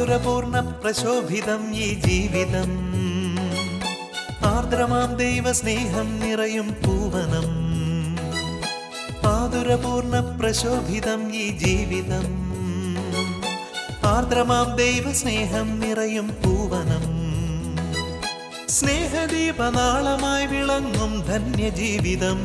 മാധുരപൂർണ്ണ പ്രശോഭിതം ഈ ജീവിതം, ആർദ്രമാം ദൈവസ്നേഹം നിറയും പൂവനം. മാധുരപൂർണ്ണ പ്രശോഭിതം ഈ ജീവിതം, ആർദ്രമാം ദൈവസ്നേഹം നിറയും പൂവനം. സ്നേഹദീപനാളമായി വിളങ്ങും ധന്യജീവിതം.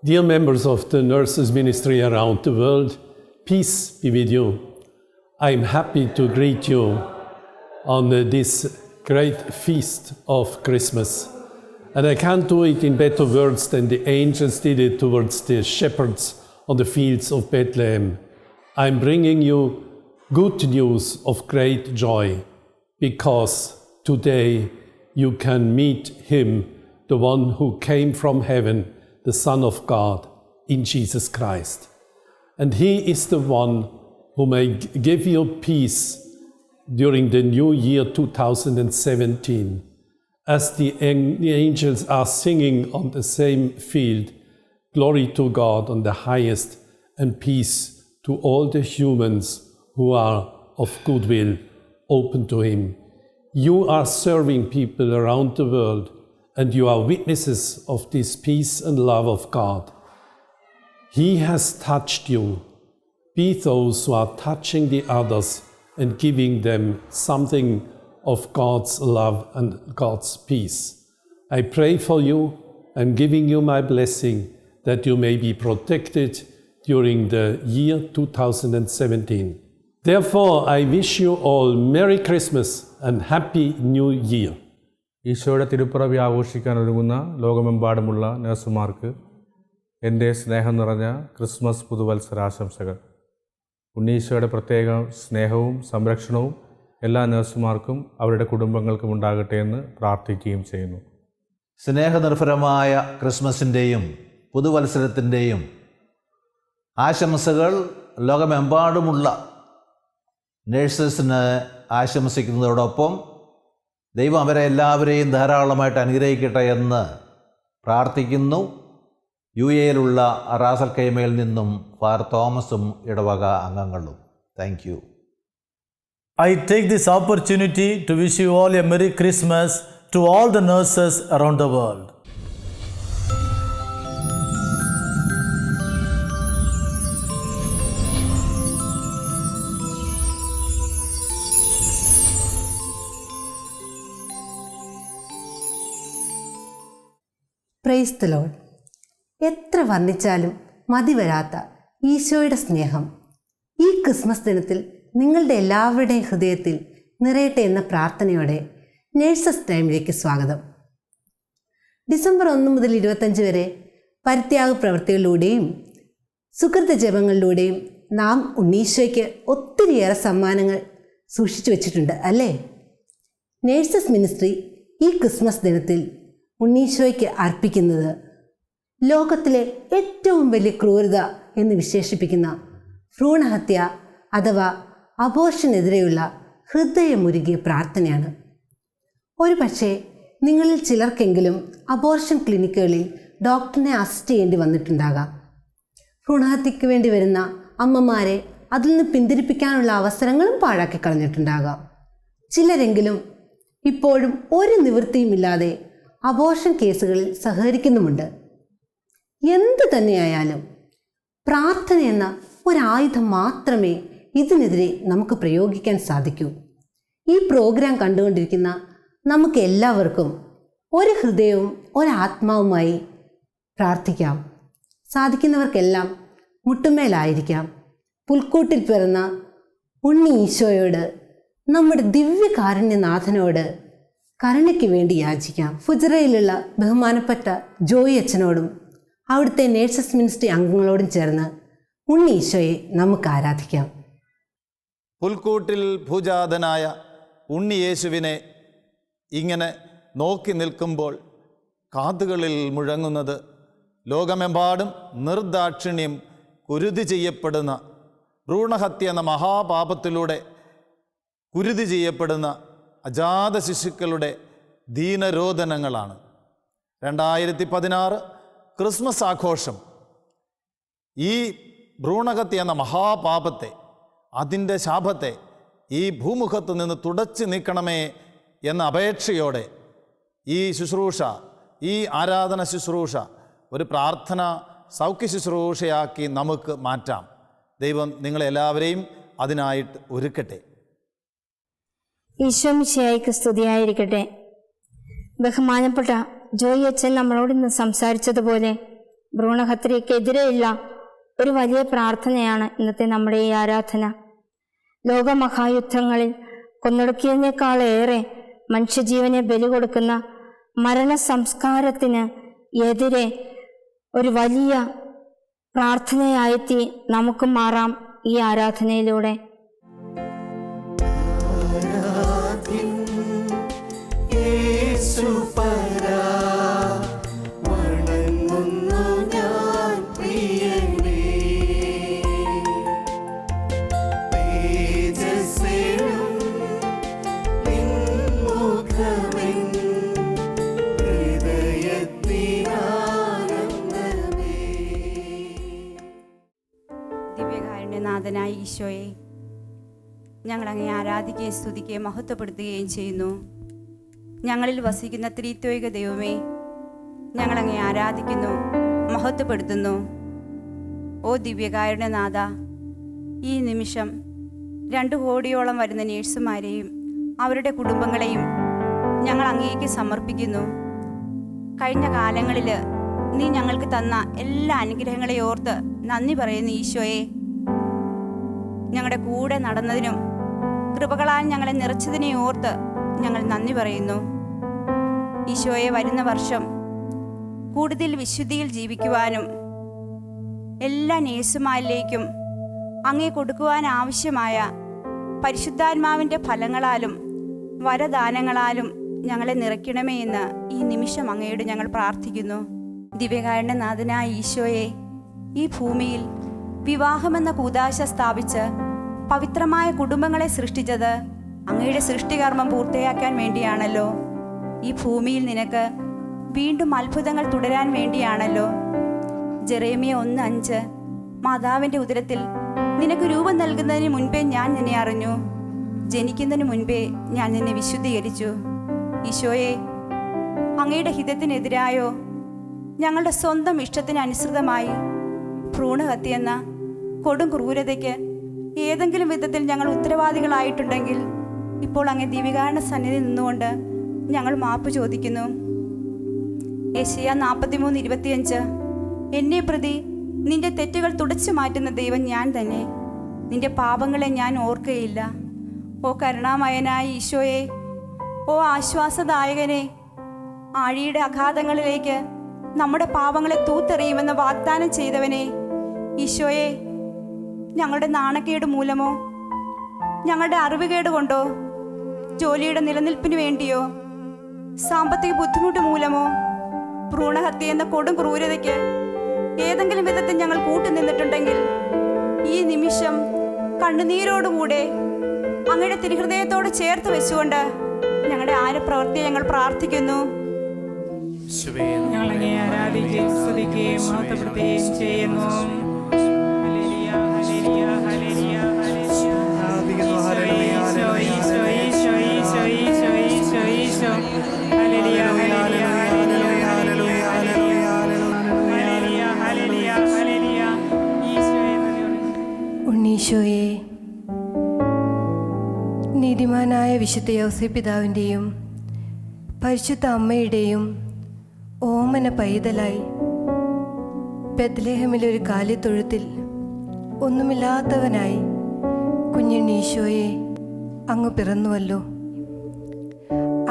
Dear members of the Nurses Ministry around the world, peace be with you. I am happy to greet you on this great feast of Christmas. And I can't do it in better words than the angels did it towards the shepherds on the fields of Bethlehem. I am bringing you good news of great joy, because today you can meet him, the one who came from heaven, the Son of God, in Jesus Christ. And he is the one who may give you peace during the new year 2017. As the angels are singing on the same field, glory to God on the highest, and peace to all the humans who are of goodwill, open to him. You are serving people around the world, and you are witnesses of this peace and love of God. He has touched you. Be those who are touching the others and giving them something of God's love and God's peace. I pray for you and giving you my blessing that you may be protected during the year 2017. Therefore, I wish you all Merry Christmas and Happy New Year. ഈശോയുടെ തിരുപ്പിറവി ആഘോഷിക്കാൻ ഒരുങ്ങുന്ന ലോകമെമ്പാടുമുള്ള നഴ്സുമാർക്ക് എൻ്റെ സ്നേഹം നിറഞ്ഞ Christmas പുതുവത്സരാശംസകൾ. ഉണ്ണീശോയുടെ പ്രത്യേക സ്നേഹവും സംരക്ഷണവും എല്ലാ നഴ്സുമാർക്കും അവരുടെ കുടുംബങ്ങൾക്കും ഉണ്ടാകട്ടെ എന്ന് പ്രാർത്ഥിക്കുകയും ചെയ്യുന്നു. സ്നേഹനിർഭരമായ ക്രിസ്മസിൻ്റെയും പുതുവത്സരത്തിൻ്റെയും ആശംസകൾ ലോകമെമ്പാടുമുള്ള നേഴ്സസിന് ആശംസിക്കുന്നതോടൊപ്പം ദൈവം അവരെ എല്ലാവരെയും ധാരാളമായിട്ട് അനുഗ്രഹിക്കട്ടെ എന്ന് പ്രാർത്ഥിക്കുന്നു. UAE-യിലുള്ള റാസൽ കൈമയിൽ നിന്നും ഫാദർ തോമസും ഇടവക അംഗങ്ങളും. Thank you. I take this opportunity to wish you all a Merry Christmas to all the nurses around the world. Praise the Lord. എത്ര വർണ്ണിച്ചാലും മതി വരാത്ത ഈശോയുടെ സ്നേഹം ഈ ക്രിസ്മസ് ദിനത്തിൽ നിങ്ങളുടെ എല്ലാവരുടെയും ഹൃദയത്തിൽ നിറയട്ടെ എന്ന പ്രാർത്ഥനയോടെ നേഴ്സസ് ടൈമിലേക്ക് സ്വാഗതം. ഡിസംബർ 1 മുതൽ 25 വരെ പരിത്യാഗ പ്രവൃത്തികളിലൂടെയും സുകൃത ജപങ്ങളിലൂടെയും നാം ഉണ്ണീശോയ്ക്ക് ഒത്തിരിയേറെ സമ്മാനങ്ങൾ സൂക്ഷിച്ചു വച്ചിട്ടുണ്ട് അല്ലേ? നേഴ്സസ് മിനിസ്ട്രി ഈ ക്രിസ്മസ് ദിനത്തിൽ ഉണ്ണീശോയ്ക്ക് അർപ്പിക്കുന്നത് ലോകത്തിലെ ഏറ്റവും വലിയ ക്രൂരത എന്ന് വിശേഷിപ്പിക്കുന്ന ഭ്രൂണഹത്യ അഥവാ അബോർഷനെതിരെയുള്ള ഹൃദയമുരുകിയ പ്രാർത്ഥനയാണ്. ഒരു പക്ഷേ നിങ്ങളിൽ ചിലർക്കെങ്കിലും അബോർഷൻ ക്ലിനിക്കുകളിൽ ഡോക്ടറിനെ അസിസ്റ്റ് ചെയ്യേണ്ടി വന്നിട്ടുണ്ടാകാം. ഭ്രൂണഹത്യയ്ക്ക് വേണ്ടി വരുന്ന അമ്മമാരെ അതിൽ നിന്ന് പിന്തിരിപ്പിക്കാനുള്ള അവസരങ്ങളും പാഴാക്കി കളഞ്ഞിട്ടുണ്ടാകാം. ചിലരെങ്കിലും ഇപ്പോഴും ഒരു നിവൃത്തിയുമില്ലാതെ അബോർഷൻ കേസുകളിൽ സഹകരിക്കുന്നുമുണ്ട്. എന്തു തന്നെയായാലും പ്രാർത്ഥന എന്ന ഒരായുധം മാത്രമേ ഇതിനെതിരെ നമുക്ക് പ്രയോഗിക്കാൻ സാധിക്കൂ. ഈ പ്രോഗ്രാം കണ്ടുകൊണ്ടിരിക്കുന്ന നമുക്ക് എല്ലാവർക്കും ഒരു ഹൃദയവും ഒരാത്മാവുമായി പ്രാർത്ഥിക്കാം. സാധിക്കുന്നവർക്കെല്ലാം മുട്ടുമേലായിരിക്കാം. പുൽക്കൂട്ടിൽ പിറന്ന ഉണ്ണി ഈശോയോട്, നമ്മുടെ ദിവ്യകാരുണ്യനാഥനോട് കരുണയ്ക്ക് വേണ്ടി യാചിക്കാം. ഫുജറയിലുള്ള ബഹുമാനപ്പെട്ട ജോയി അച്ഛനോടും അവിടുത്തെ നേഴ്സസ് മിനിസ്ട്രി അംഗങ്ങളോടും ചേർന്ന് ഉണ്ണി ഈശോയെ നമുക്ക് ആരാധിക്കാം. പുൽക്കൂട്ടിൽ ഭൂജാതനായ ഉണ്ണിയേശുവിനെ ഇങ്ങനെ നോക്കി നിൽക്കുമ്പോൾ കാതുകളിൽ മുഴങ്ങുന്നത് ലോകമെമ്പാടും നിർദാക്ഷിണ്യം കുരുതി ചെയ്യപ്പെടുന്ന, ഭ്രൂണഹത്യ എന്ന മഹാപാപത്തിലൂടെ കുരുതി ചെയ്യപ്പെടുന്ന അജാത ശിശുക്കളുടെ ദീനരോദനങ്ങളാണ്. 2016 ക്രിസ്മസ് ആഘോഷം ഈ ഭ്രൂണഹത്യ എന്ന മഹാപാപത്തെ, അതിൻ്റെ ശാപത്തെ ഈ ഭൂമുഖത്ത് നിന്ന് തുടച്ചു നീക്കണമേ എന്ന അപേക്ഷയോടെ ഈ ശുശ്രൂഷ, ഈ ആരാധന ശുശ്രൂഷ ഒരു പ്രാർത്ഥന സൗഖ്യ ശുശ്രൂഷയാക്കി നമുക്ക് മാറ്റാം. ദൈവം നിങ്ങളെല്ലാവരെയും അതിനായിട്ട് ഒരുക്കട്ടെ. ഈശോ മിശിഹായ്ക്ക് സ്തുതിയായിരിക്കട്ടെ. ബഹുമാനപ്പെട്ട ജോയി അച്ഛൻ നമ്മളോട് ഇന്ന് സംസാരിച്ചതുപോലെ ഭ്രൂണഹത്യക്കെതിരെയുള്ള ഒരു വലിയ പ്രാർത്ഥനയാണ് ഇന്നത്തെ നമ്മുടെ ഈ ആരാധന. ലോകമഹായുദ്ധങ്ങളിൽ കൊന്നൊടുക്കിയതിനേക്കാളേറെ മനുഷ്യജീവനെ ബലി കൊടുക്കുന്ന മരണ സംസ്കാരത്തിന് എതിരെ ഒരു വലിയ പ്രാർത്ഥനയായി നമുക്കും മാറാം ഈ ആരാധനയിലൂടെ. ദിവ്യകാരുണ്യനാഥനായ ഈശോയെ, ഞങ്ങളങ്ങേ ആരാധിക്കുകയും സ്തുതിക്കുകയും മഹത്വപ്പെടുത്തുകയും ചെയ്യുന്നു. ഞങ്ങളിൽ വസിക്കുന്ന ത്രിത്വൈക ദൈവമേ, ഞങ്ങളങ്ങേ ആരാധിക്കുന്നു, മഹത്വപ്പെടുത്തുന്നു. ഓ ദിവ്യകാരുണ്യനാഥ, ഈ നിമിഷം 2 കോടിയോളം വരുന്ന നേഴ്സുമാരെയും അവരുടെ കുടുംബങ്ങളെയും ഞങ്ങൾ അങ്ങേക്ക് സമർപ്പിക്കുന്നു. കഴിഞ്ഞ കാലങ്ങളിൽ നീ ഞങ്ങൾക്ക് തന്ന എല്ലാ അനുഗ്രഹങ്ങളെ ഓർത്ത് നന്ദി പറയുന്നു ഈശോയെ. ഞങ്ങളുടെ കൂടെ നടന്നതിനും കൃപകളാൽ ഞങ്ങളെ നിറച്ചതിനെ ഓർത്ത് ഞങ്ങൾ നന്ദി പറയുന്നു ഈശോയെ. വരുന്ന വർഷം കൂടുതൽ വിശുദ്ധിയിൽ ജീവിക്കുവാനും എല്ലാ നേഴ്സുമാരിലേക്കും അങ്ങേ കൊടുക്കുവാൻ ആവശ്യമായ പരിശുദ്ധാത്മാവിൻ്റെ ഫലങ്ങളാലും വരദാനങ്ങളാലും ഞങ്ങളെ നിറയ്ക്കണമേ എന്ന് ഈ നിമിഷം അങ്ങയോട് ഞങ്ങൾ പ്രാർത്ഥിക്കുന്നു. ദിവ്യകാരുണ്യനാഥനായ ഈശോയെ, ഈ ഭൂമിയിൽ വിവാഹമെന്ന കൂദാശ സ്ഥാപിച്ച് പവിത്രമായ കുടുംബങ്ങളെ സൃഷ്ടിച്ചത് അങ്ങയുടെ സൃഷ്ടികർമ്മം പൂർത്തിയാക്കാൻ വേണ്ടിയാണല്ലോ. ഈ ഭൂമിയിൽ നിനക്ക് വീണ്ടും അത്ഭുതങ്ങൾ തുടരാൻ വേണ്ടിയാണല്ലോ. ജെറേമിയ 1:5 മാതാവിൻ്റെ ഉദരത്തിൽ നിനക്ക് രൂപം നൽകുന്നതിന് മുൻപേ ഞാൻ നിന്നെ അറിഞ്ഞു, ജനിക്കുന്നതിന് മുൻപേ ഞാൻ നിന്നെ വിശുദ്ധീകരിച്ചു. ഈശോയെ, അങ്ങയുടെ ഹിതത്തിനെതിരായോ ഞങ്ങളുടെ സ്വന്തം ഇഷ്ടത്തിനനുസൃതമായി ഭ്രൂണഹത്യ എന്ന കൊടും ക്രൂരതയ്ക്ക് ഏതെങ്കിലും വിധത്തിൽ ഞങ്ങൾ ഉത്തരവാദികളായിട്ടുണ്ടെങ്കിൽ ഇപ്പോൾ അങ്ങേ ദിവ്യകാരുണ്യ സന്നിധി നിന്നുകൊണ്ട് ഞങ്ങൾ മാപ്പ് ചോദിക്കുന്നു. യെശയ്യാ 43:25 എന്നെ പ്രതി നിന്റെ തെറ്റുകൾ തുടച്ചു മാറ്റുന്ന ദൈവം ഞാൻ തന്നെ, നിന്റെ പാപങ്ങളെ ഞാൻ ഓർക്കുകയില്ല. ഓ കരുണാമയനായ ഈശോയെ, ഓ ആശ്വാസദായകനെ, ആഴിയുടെ അഗാധങ്ങളിലേക്ക് നമ്മുടെ പാപങ്ങളെ തൂത്തെറിയുമെന്ന് വാഗ്ദാനം ചെയ്തവനെ, ഈശോയെ, ഞങ്ങളുടെ നാണക്കേട് മൂലമോ ഞങ്ങളുടെ അറിവുകേട് കൊണ്ടോ ജോലിയുടെ നിലനിൽപ്പിന് വേണ്ടിയോ സാമ്പത്തിക ബുദ്ധിമുട്ട് മൂലമോ ഭ്രൂണഹത്യ എന്ന കൊടും ക്രൂരതയ്ക്ക് ഏതെങ്കിലും വിധത്തിൽ ഞങ്ങൾ കൂട്ടുനിന്നിട്ടുണ്ടെങ്കിൽ ഈ നിമിഷം കണ്ണുനീരോടുകൂടെ അങ്ങയുടെ തിരുഹൃദയത്തോട് ചേർത്ത് വെച്ചുകൊണ്ട് ഞങ്ങളുടെ ആരപ്രവൃത്തിയെ ഞങ്ങൾ പ്രാർത്ഥിക്കുന്നു. ഞങ്ങളങ്ങേ ആരാധിക്കുകയും സ്തുതിക്കുകയും മഹത്വപ്പെടുത്തുകയും ചെയ്യുന്നു. ഉണ്ണീശോയെ, നീതിമാനായ വിശുദ്ധ യോസേപ്പ് പിതാവിൻ്റെയും പരിശുദ്ധ അമ്മയുടെയും ഓമന പൈതലായി ബെത്ലഹേമിലൊരു കാലിത്തൊഴുത്തിൽ ഒന്നുമില്ലാത്തവനായി കുഞ്ഞുണ്ണീശോയെ അങ്ങ് പിറന്നുവല്ലോ.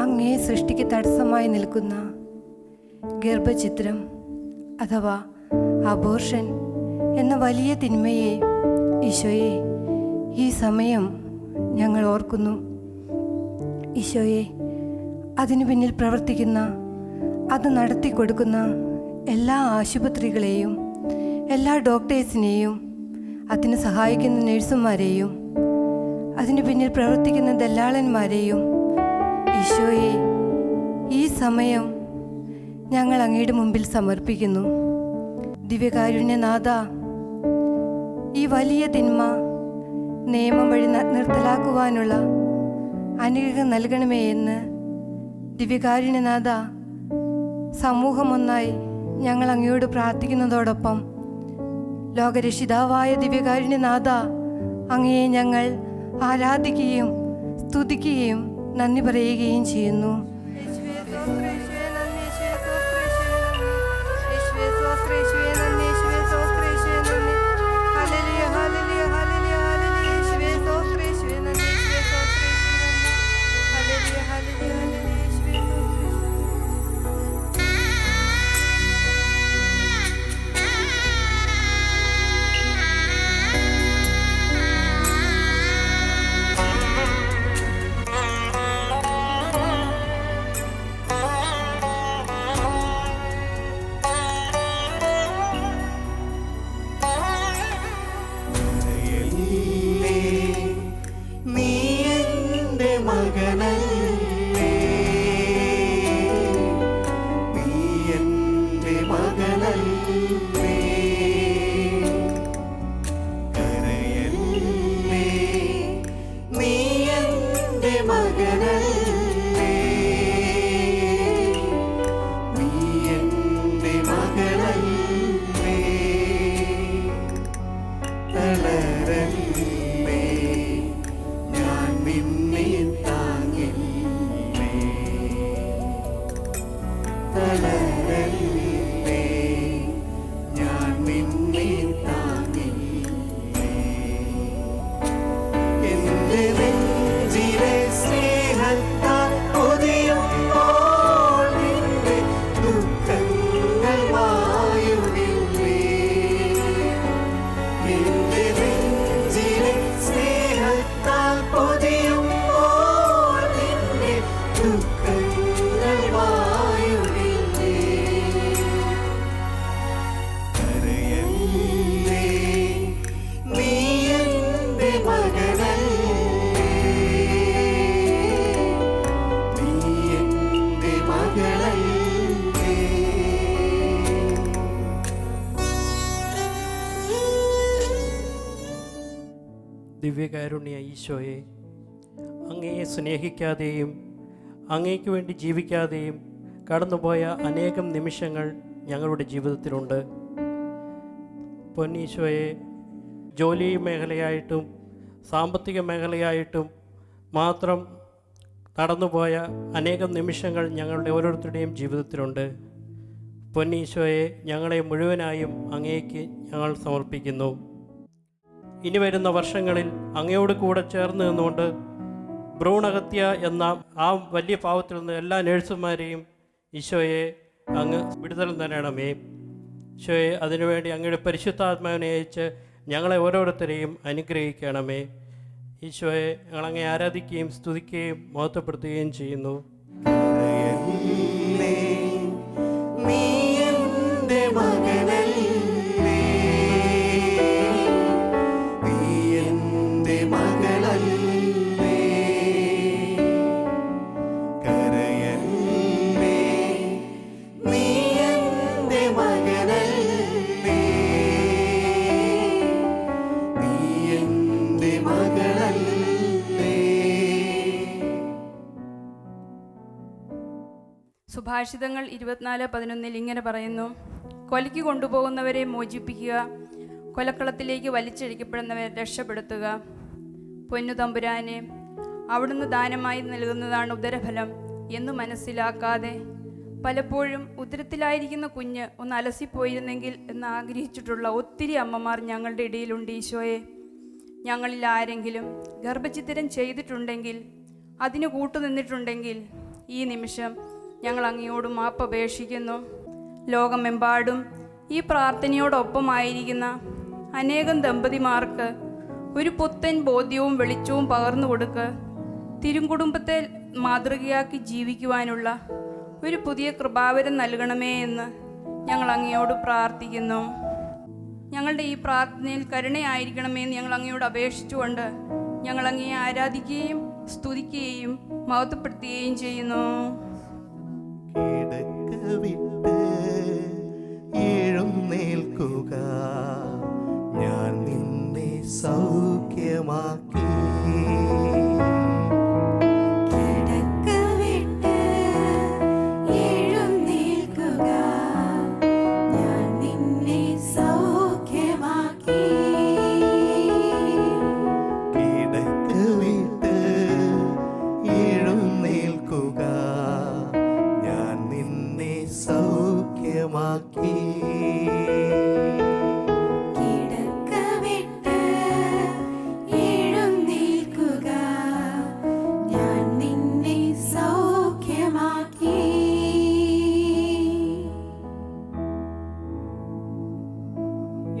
അങ്ങേ സൃഷ്ടിക്ക് തടസ്സമായി നിൽക്കുന്ന ഗർഭചിത്രം അഥവാ അബോർഷൻ എന്ന വലിയ തിന്മയെ ഈശോയെ ഈ സമയം ഞങ്ങൾ ഓർക്കുന്നു. ഈശോയെ, അതിനു പിന്നിൽ പ്രവർത്തിക്കുന്ന, അത് നടത്തിക്കൊടുക്കുന്ന എല്ലാ ആശുപത്രികളെയും, എല്ലാ ഡോക്ടേഴ്സിനെയും, അതിന് സഹായിക്കുന്ന നഴ്സുമാരെയും, അതിനു പിന്നിൽ പ്രവർത്തിക്കുന്ന ദല്ലാളന്മാരെയും ഈശോയെ ഈ സമയം ഞങ്ങൾ അങ്ങയുടെ മുമ്പിൽ സമർപ്പിക്കുന്നു. ദിവ്യകാരുണ്യനാഥ, ഈ വലിയ തിന്മ നിയമം വഴി നിർത്തലാക്കുവാനുള്ള അനുഗ്രഹം നൽകണമേ എന്ന് ദിവ്യകാരുണ്യനാഥ സമൂഹമൊന്നായി ഞങ്ങൾ അങ്ങയോട് പ്രാർത്ഥിക്കുന്നതോടൊപ്പം ലോകരക്ഷിതാവായ ദിവ്യകാരുണ്യനാഥ, അങ്ങയെ ഞങ്ങൾ ആരാധിക്കുകയും സ്തുതിക്കുകയും നന്ദി പറയുകയും ചെയ്യുന്നു. ദിവ്യകാരുണ്യ ഈശോയെ, അങ്ങയെ സ്നേഹിക്കാതെയും അങ്ങയ്ക്ക് വേണ്ടി ജീവിക്കാതെയും കടന്നുപോയ അനേകം നിമിഷങ്ങൾ ഞങ്ങളുടെ ജീവിതത്തിലുണ്ട്. പൊന്നീശോയെ, ജോലി മേഖലയായിട്ടും സാമ്പത്തിക മേഖലയായിട്ടും മാത്രം കടന്നുപോയ അനേകം നിമിഷങ്ങൾ ഞങ്ങളുടെ ഓരോരുത്തരുടെയും ജീവിതത്തിലുണ്ട്. പൊന്നീശോയെ, ഞങ്ങളെ മുഴുവനായും അങ്ങേക്ക് ഞങ്ങൾ സമർപ്പിക്കുന്നു. ഇനി വരുന്ന വർഷങ്ങളിൽ അങ്ങയോട് കൂടെ ചേർന്ന് നിന്നുകൊണ്ട് ഭ്രൂണഹത്യ എന്ന ആ വലിയ പാവത്തിൽ നിന്ന് എല്ലാ നേഴ്സുമാരെയും ഈശോയെ അങ്ങ് വിടുതൽ തരണമേ. ഈശോയെ, അതിനുവേണ്ടി അങ്ങയുടെ പരിശുദ്ധാത്മാവിനെ അയച്ച് ഞങ്ങളെ ഓരോരുത്തരെയും അനുഗ്രഹിക്കണമേ. ഈശോയെ, ഞങ്ങളങ്ങെ ആരാധിക്കുകയും സ്തുതിക്കുകയും മഹത്വപ്പെടുത്തുകയും ചെയ്യുന്നു. സുഭാഷിതങ്ങൾ 24:11 ഇങ്ങനെ പറയുന്നു: കൊലയ്ക്ക് കൊണ്ടുപോകുന്നവരെ മോചിപ്പിക്കുക, കൊലക്കളത്തിലേക്ക് വലിച്ചഴിക്കപ്പെടുന്നവരെ രക്ഷപ്പെടുത്തുക. പൊന്നു തമ്പുരാനെ, അവിടുന്ന് ദാനമായി നൽകുന്നതാണ് ഉദരഫലം എന്ന് മനസ്സിലാക്കാതെ പലപ്പോഴും ഉദരത്തിലായിരിക്കുന്ന കുഞ്ഞ് ഒന്ന് അലസിപ്പോയിരുന്നെങ്കിൽ എന്ന് ആഗ്രഹിച്ചിട്ടുള്ള ഒത്തിരി അമ്മമാർ ഞങ്ങളുടെ ഇടയിലുണ്ട്. ഈശോയെ, ഞങ്ങളിൽ ആരെങ്കിലും ഗർഭഛിദ്രം ചെയ്തിട്ടുണ്ടെങ്കിൽ, അതിന് കൂട്ടുനിന്നിട്ടുണ്ടെങ്കിൽ ഈ നിമിഷം ഞങ്ങൾ അങ്ങയോട് മാപ്പപേക്ഷിക്കുന്നു. ലോകമെമ്പാടും ഈ പ്രാർത്ഥനയോടൊപ്പമായിരിക്കുന്ന അനേകം ദമ്പതിമാർക്ക് ഒരു പുത്തൻ ബോധ്യവും വെളിച്ചവും പകർന്നു കൊടുക്ക്. തിരുക്കുടുംബത്തെ മാതൃകയാക്കി ജീവിക്കുവാനുള്ള ഒരു പുതിയ കൃപാവരം നൽകണമേ എന്ന് ഞങ്ങൾ അങ്ങയോട് പ്രാർത്ഥിക്കുന്നു. ഞങ്ങളുടെ ഈ പ്രാർത്ഥനയിൽ കരുണയായിരിക്കണമേ എന്ന് ഞങ്ങൾ അങ്ങയോട് അപേക്ഷിച്ചുകൊണ്ട് ഞങ്ങൾ അങ്ങയെ ആരാധിക്കുകയും സ്തുതിക്കുകയും മഹത്വപ്പെടുത്തുകയും ചെയ്യുന്നു. എഴുന്നേൽക്കുക, ഞാൻ നിന്നെ സൗഖ്യമാക്കി.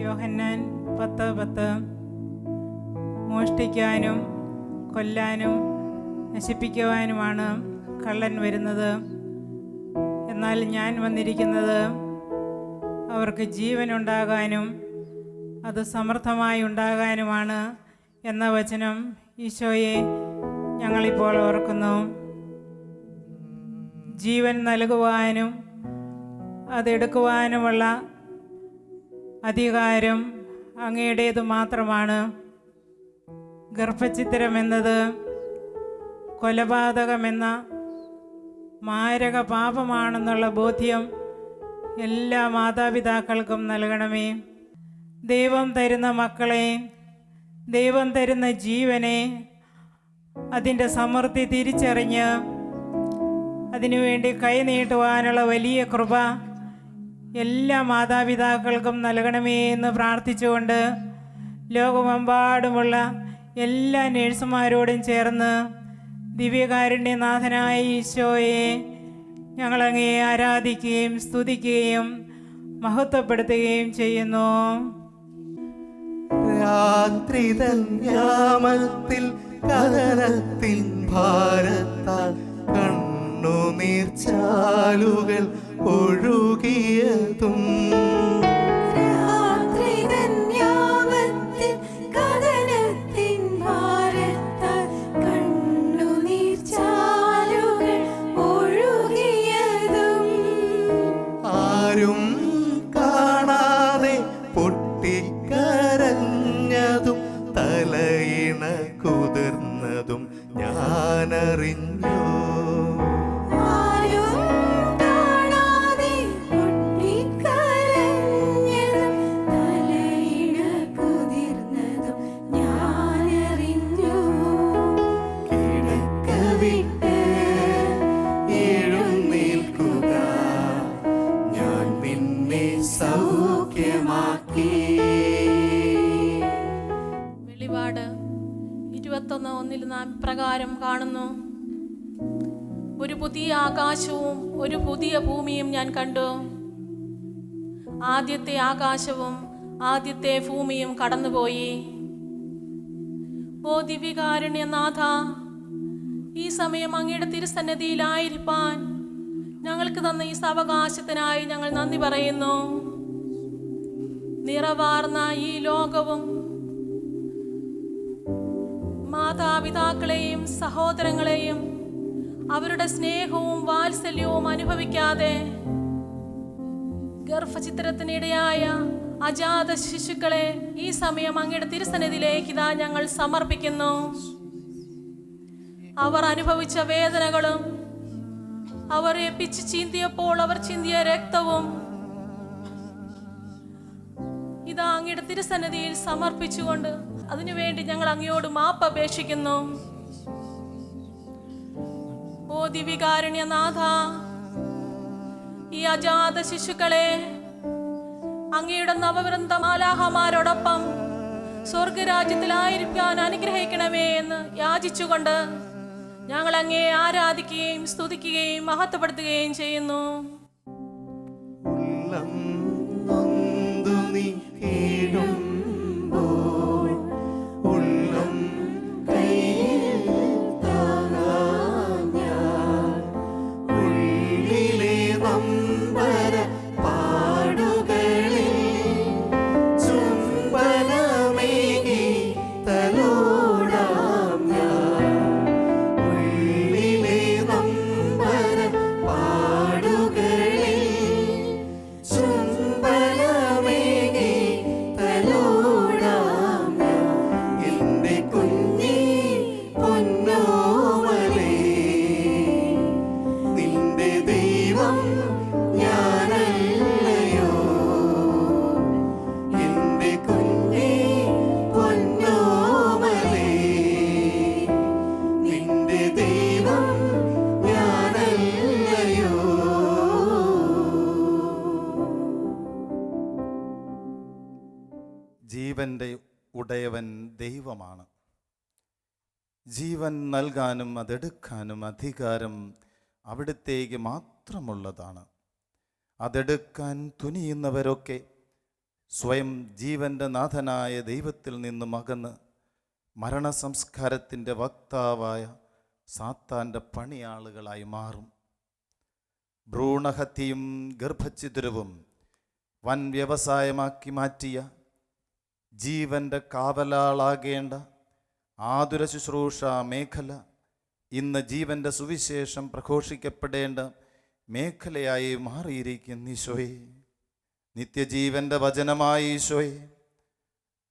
യോഹന്നാൻ 10:10 മോഷ്ടിക്കാനും കൊല്ലാനും നശിപ്പിക്കുവാനുമാണ് കള്ളൻ വരുന്നത്. എന്നാൽ ഞാൻ വന്നിരിക്കുന്നത് അവർക്ക് ജീവനുണ്ടാകാനും അത് സമൃദ്ധമായി ഉണ്ടാകാനുമാണ് എന്ന വചനം ഈശോയെ ഞങ്ങളിപ്പോൾ ഓർക്കുന്നു. ജീവൻ നൽകുവാനും അതെടുക്കുവാനുമുള്ള അധികാരം അങ്ങയുടേത് മാത്രമാണ്. ഗർഭഛിദ്രം എന്നത് കൊലപാതകമെന്ന മാരക പാപമാണെന്നുള്ള ബോധ്യം എല്ലാ മാതാപിതാക്കൾക്കും നൽകണമേ. ദൈവം തരുന്ന മക്കളെ, ദൈവം തരുന്ന ജീവനെ, അതിൻ്റെ സമൃദ്ധി തിരിച്ചറിഞ്ഞ് അതിനുവേണ്ടി കൈനീട്ടുവാനുള്ള വലിയ കൃപ എല്ലാ മാതാപിതാക്കൾക്കും നൽകണമേ എന്ന് പ്രാർത്ഥിച്ചുകൊണ്ട് ലോകമെമ്പാടുമുള്ള എല്ലാ നേഴ്സുമാരോടും ചേർന്ന് ദിവ്യകാരുണ്യനാഥനായ ഈശോയെ ഞങ്ങളങ്ങയെ ആരാധിക്കുകയും സ്തുതിക്കുകയും മഹത്വപ്പെടുത്തുകയും ചെയ്യുന്നു. രാത്രിതൻ യാമത്തിൽ കഥനത്തിൻ ഭാരത്താൽ കണ്ണുനീർച്ചാലുകൾ ഒഴുകിയതും ആരും കാണാതെ പൊട്ടിക്കരഞ്ഞതും തലയിണ കുതിർന്നതും ഞാനറിഞ്ഞു. വെളിപാട് 21:1 നാം പ്രകാരം കാണുന്നു. ഒരു പുതിയ ആകാശവും ഒരു പുതിയ ഭൂമിയും ഞാൻ കണ്ടു. ആദ്യത്തെ ആകാശവും ആദ്യത്തെ ഭൂമിയും കടന്നുപോയി. ഓ ദിവ്യകാരുണ്യനാഥ, ഈ സമയം അങ്ങയുടെ തിരുസന്നിധിയിലായിരിക്കാൻ ഞങ്ങൾക്ക് തന്ന ഈ സാവകാശത്തിനായി ഞങ്ങൾ നന്ദി പറയുന്നു. നിറവാർന്ന ഈ ലോകവും മാതാപിതാക്കളെയും സഹോദരങ്ങളെയും അവരുടെ സ്നേഹവും വാത്സല്യവും അനുഭവിക്കാതെ ഗർഭചിത്രത്തിനിടയായ അജാത ശിശുക്കളെ ഈ സമയം അങ്ങയുടെ തിരുസന്നിധിയിലേക്ക് ഇതാ ഞങ്ങൾ സമർപ്പിക്കുന്നു. അവർ അനുഭവിച്ച വേദനകളും അവരെ പിച്ചു ചീന്തിയപ്പോൾ അവർ ചിന്തിയ രക്തവും ഇതാ അങ്ങയുടെ തിരുസന്നിധിയിൽ സമർപ്പിച്ചുകൊണ്ട് അതിനുവേണ്ടി ഞങ്ങൾ അങ്ങയോട് മാപ്പ് അപേക്ഷിക്കുന്നു. ഓ ദിവ്യകാരുണ്യനാഥ, ഈ അജാത ശിശുക്കളെ അങ്ങയുടെ നവവൃന്ദ മാലാഹമാരോടൊപ്പം സ്വർഗരാജ്യത്തിലായിരിക്കാൻ അനുഗ്രഹിക്കണമേ എന്ന് യാചിച്ചുകൊണ്ട് ഞങ്ങൾ അങ്ങയെ ആരാധിക്കുകയും സ്തുതിക്കുകയും മഹത്വപ്പെടുത്തുകയും ചെയ്യുന്നു. ഉള്ളം നൊന്തു നീ ജീവൻ്റെ ഉടയവൻ ദൈവമാണ്. ജീവൻ നൽകാനും അതെടുക്കാനും അധികാരം അവിടുത്തേക്ക് മാത്രമുള്ളതാണ്. അതെടുക്കാൻ തുനിയുന്നവരൊക്കെ സ്വയം ജീവൻ്റെ നാഥനായ ദൈവത്തിൽ നിന്നും അകന്ന് മരണസംസ്കാരത്തിൻ്റെ വക്താവായ സാത്താൻ്റെ പണിയാളുകളായി മാറും. ഭ്രൂണഹത്യയും ഗർഭഛിദ്രവും വൻ വ്യവസായമാക്കി മാറ്റിയ ജീവൻ്റെ കാവലാളാകേണ്ട ആതുര ശുശ്രൂഷ മേഖല ഇന്ന് ജീവൻ്റെ സുവിശേഷം പ്രഘോഷിക്കപ്പെടേണ്ട മേഖലയായി മാറിയിരിക്കുന്ന ഈശോയെ, നിത്യജീവൻ്റെ വചനമായ ഈശോയെ,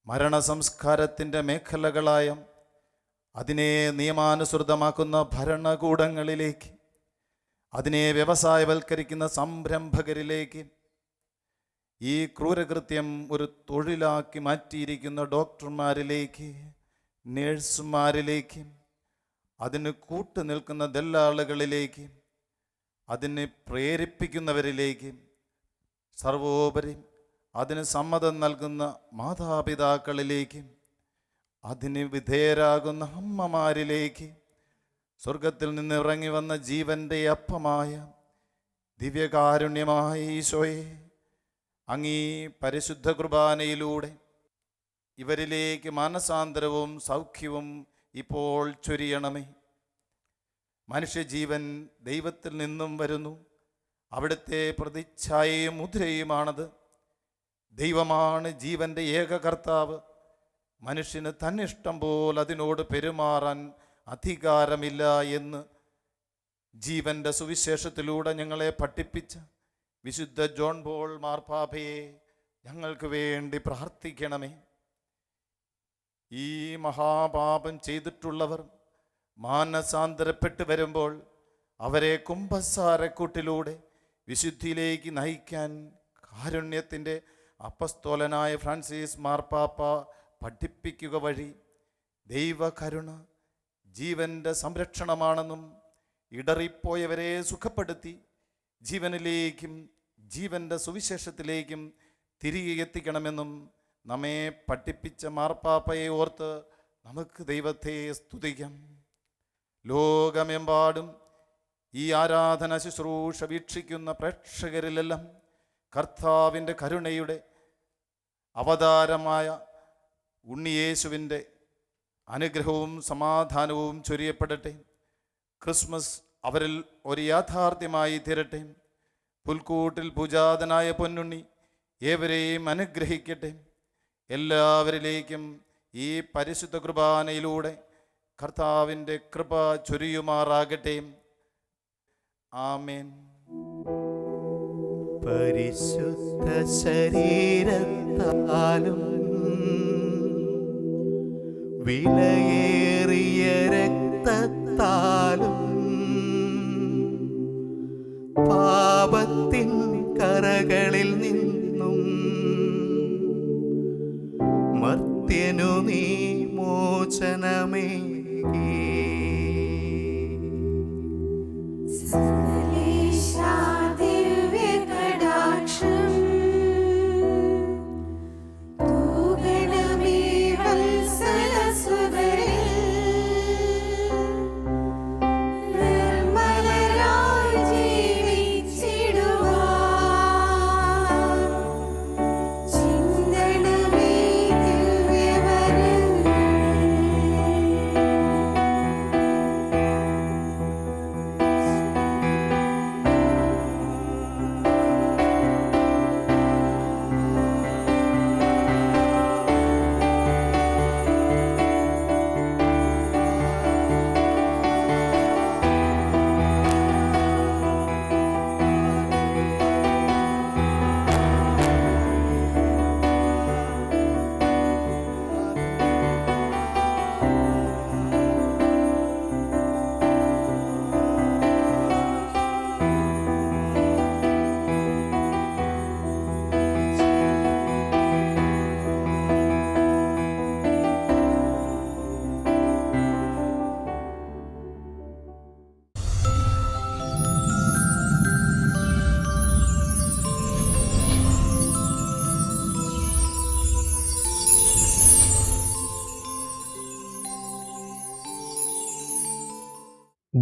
മരണസംസ്കാരത്തിൻ്റെ മേഖലകളായ അതിനെ നിയമാനുസൃതമാക്കുന്ന ഭരണകൂടങ്ങളിലേക്ക്, അതിനെ വ്യവസായവൽക്കരിക്കുന്ന സംരംഭകരിലേക്ക്, ഈ ക്രൂരകൃത്യം ഒരു തൊഴിലാക്കി മാറ്റിയിരിക്കുന്ന ഡോക്ടർമാരിലേക്ക്, നേഴ്സുമാരിലേക്ക്, അതിന് കൂട്ടുനിൽക്കുന്ന ദല്ലാളുകളിലേക്ക്, അതിനെ പ്രേരിപ്പിക്കുന്നവരിലേക്ക്, സർവോപരി അതിന് സമ്മതം നൽകുന്ന മാതാപിതാക്കളിലേക്ക്, അതിന് വിധേയരാകുന്ന അമ്മമാരിലേക്ക്, സ്വർഗത്തിൽ നിന്ന് ഇറങ്ങി വന്ന ജീവൻ്റെ അപ്പമായ ദിവ്യകാരുണ്യമായ ഈശോയെ, അങ്ങീ പരിശുദ്ധ കുർബാനയിലൂടെ ഇവരിലേക്ക് മാനസാന്തരവും സൗഖ്യവും ഇപ്പോൾ ചൊരിയണമേ. മനുഷ്യജീവൻ ദൈവത്തിൽ നിന്നും വരുന്നു. അവിടുത്തെ പ്രതിച്ഛായയും മുദ്രയുമാണത്. ദൈവമാണ് ജീവൻ്റെ ഏക കർത്താവ്. മനുഷ്യന് തന്നിഷ്ടം പോലെ അതിനോട് പെരുമാറാൻ അധികാരമില്ല എന്ന് ജീവൻ്റെ സുവിശേഷത്തിലൂടെ ഞങ്ങളെ പഠിപ്പിച്ച വിശുദ്ധ ജോൺ പോൾ മാർപ്പാപ്പയെ ഞങ്ങൾക്ക് വേണ്ടി പ്രാർത്ഥിക്കണമേ. ഈ മഹാപാപം ചെയ്തിട്ടുള്ളവർ മാനസാന്തരപ്പെട്ട് വരുമ്പോൾ അവരെ കുമ്പസാരക്കൂട്ടിലൂടെ വിശുദ്ധിയിലേക്ക് നയിക്കാൻ കാരുണ്യത്തിൻ്റെ അപ്പസ്തോലനായ ഫ്രാൻസിസ് മാർപ്പാപ്പ പഠിപ്പിക്കുക വഴി ദൈവകരുണ ജീവൻ്റെ സംരക്ഷണമാണെന്നും ഇടറിപ്പോയവരെ സുഖപ്പെടുത്തി ജീവനിലേക്കും ജീവൻ്റെ സുവിശേഷത്തിലേക്കും തിരികെ എത്തിക്കണമെന്നും നമ്മെ പഠിപ്പിച്ച മാർപ്പാപ്പയെ ഓർത്ത് നമുക്ക് ദൈവത്തെ സ്തുതിക്കാം. ലോകമെമ്പാടും ഈ ആരാധന ശുശ്രൂഷ വീക്ഷിക്കുന്ന പ്രേക്ഷകരിലെല്ലാം കർത്താവിൻ്റെ കരുണയുടെ അവതാരമായ ഉണ്ണിയേശുവിൻ്റെ അനുഗ്രഹവും സമാധാനവും ചൊരിയപ്പെടട്ടെ. ക്രിസ്മസ് അവരിൽ ഒരു യാഥാർത്ഥ്യമായി തീരട്ടെ. പുൽക്കൂട്ടിൽ പൂജാതനായ പൊന്നുണ്ണി ഏവരെയും അനുഗ്രഹിക്കട്ടെ. എല്ലാവരിലേക്കും ഈ പരിശുദ്ധ കുർബാനയിലൂടെ കർത്താവിൻ്റെ കൃപ ചൊരിയുമാറാകട്ടെ. ആമേൻ. പരിശുദ്ധ ശരീരത്താലും വിലയേറിയ രക്തത്താലും പാപത്തിൻ കറകളിൽ നിന്നും മർത്യനു നീ മോചനമേകി.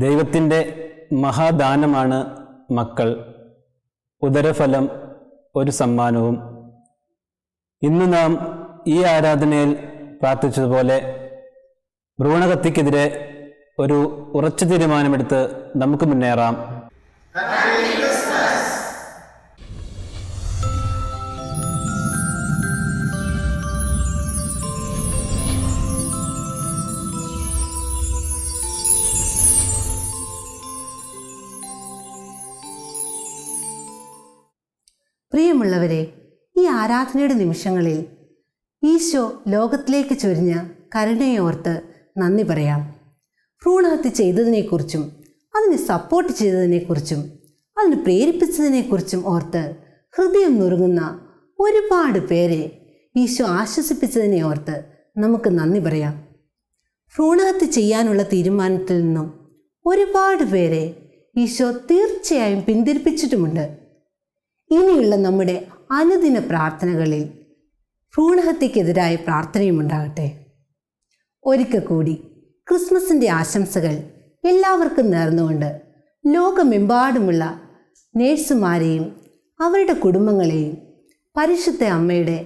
ദൈവത്തിൻ്റെ മഹാദാനമാണ് മക്കൾ, ഉദരഫലം ഒരു സമ്മാനവും. ഇന്ന് നാം ഈ ആരാധനയിൽ പ്രാർത്ഥിച്ചതുപോലെ ഭ്രൂണഹത്യക്കെതിരെ ഒരു ഉറച്ച തീരുമാനമെടുത്ത് നമുക്ക് മുന്നേറാം. പ്രിയമുള്ളവരെ, ഈ ആരാധനയുടെ നിമിഷങ്ങളിൽ ഈശോ ലോകത്തിലേക്ക് ചൊരിഞ്ഞ കരുണയോർത്ത് നന്ദി പറയാം. ഭ്രൂണഹത്യ ചെയ്തതിനെക്കുറിച്ചും അതിനെ സപ്പോർട്ട് ചെയ്തതിനെക്കുറിച്ചും അതിന് പ്രേരിപ്പിച്ചതിനെക്കുറിച്ചും ഓർത്ത് ഹൃദയം നുറുങ്ങുന്ന ഒരുപാട് പേരെ ഈശോ ആശ്വസിപ്പിച്ചതിനെ ഓർത്ത് നമുക്ക് നന്ദി പറയാം. ഭ്രൂണഹത്യ ചെയ്യാനുള്ള തീരുമാനത്തിൽ നിന്നും ഒരുപാട് പേരെ ഈശോ തീർച്ചയായും പിന്തിരിപ്പിച്ചിട്ടുമുണ്ട്. ഇനിയുള്ള നമ്മുടെ അനുദിന പ്രാർത്ഥനകളിൽ ഭ്രൂണഹത്യക്കെതിരായ പ്രാർത്ഥനയുമുണ്ടാകട്ടെ. ഒരിക്കൽ കൂടി ക്രിസ്മസിൻ്റെ ആശംസകൾ എല്ലാവർക്കും നേർന്നുകൊണ്ട് ലോകമെമ്പാടുമുള്ള നേഴ്സുമാരെയും അവരുടെ കുടുംബങ്ങളെയും പരിശുദ്ധ അമ്മയുടെ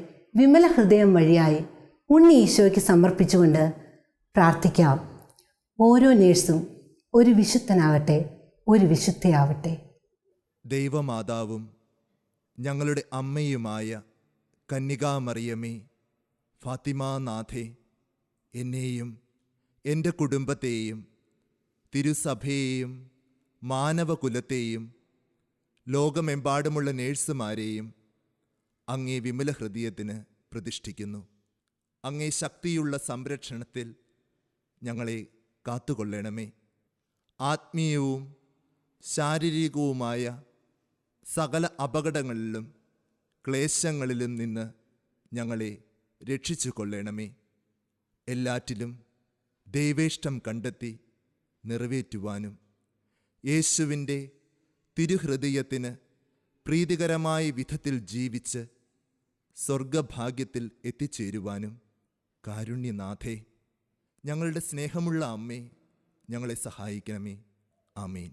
വിമല ഹൃദയം വഴിയായി ഉണ്ണി ഈശോയ്ക്ക് സമർപ്പിച്ചുകൊണ്ട് പ്രാർത്ഥിക്കാം. ഓരോ നേഴ്സും ഒരു വിശുദ്ധനാകട്ടെ, ഒരു വിശുദ്ധയാവട്ടെ. ദൈവമാതാവും ഞങ്ങളുടെ അമ്മയുമായ കന്യകാമറിയമേ, ഫാത്തിമാനാഥേ, എന്നെയും എൻ്റെ കുടുംബത്തെയും തിരുസഭയെയും മാനവകുലത്തെയും ലോകമെമ്പാടുമുള്ള നേഴ്സുമാരെയും അങ്ങേ വിമല ഹൃദയത്തിന് പ്രതിഷ്ഠിക്കുന്നു. അങ്ങേ ശക്തിയുള്ള സംരക്ഷണത്തിൽ ഞങ്ങളെ കാത്തുകൊള്ളണമേ. ആത്മീയവും ശാരീരികവുമായ സകല അപകടങ്ങളിലും ക്ലേശങ്ങളിലും നിന്ന് ഞങ്ങളെ രക്ഷിച്ചു കൊള്ളണമേ. എല്ലാറ്റിലും ദൈവേഷ്ടം കണ്ടെത്തി നിറവേറ്റുവാനും യേശുവിൻ്റെ തിരുഹൃദയത്തിന് പ്രീതികരമായ വിധത്തിൽ ജീവിച്ച് സ്വർഗഭാഗ്യത്തിൽ എത്തിച്ചേരുവാനും കാരുണ്യനാഥേ, ഞങ്ങളുടെ സ്നേഹമുള്ള അമ്മേ, ഞങ്ങളെ സഹായിക്കണമേ. ആമേൻ.